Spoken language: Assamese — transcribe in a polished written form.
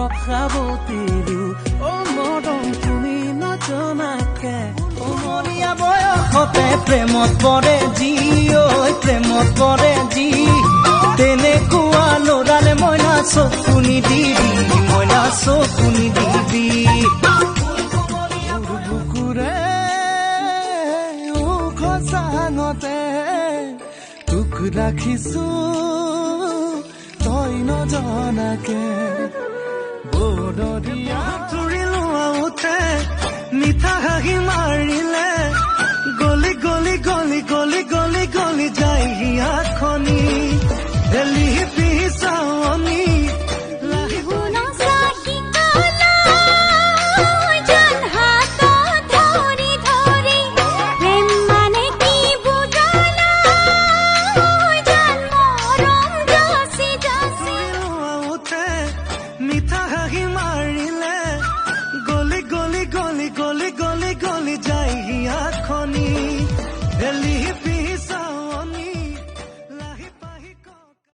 ৰখাবতিৰো মৰম তুমি নজনাকে উমলীয়া বয়সতে প্ৰেমত পৰে যি ঐ প্ৰেমত পৰে যি তেনেকুৱা ল'ৰালে মইনা চকু নিদিবি মইনা চকু নিদিবি বুকুৰে খচাঙতে তোক ৰাখিছো তই নজনাকে বদৰীয়া তুৰিলো আউতে মিঠা হাঁহি মাৰিলে গলি গলি গলি গলি গলি গলি যায় হিয়াখনি ৰেলি পিছাৱনি মিঠা হাঁহি মাৰিলে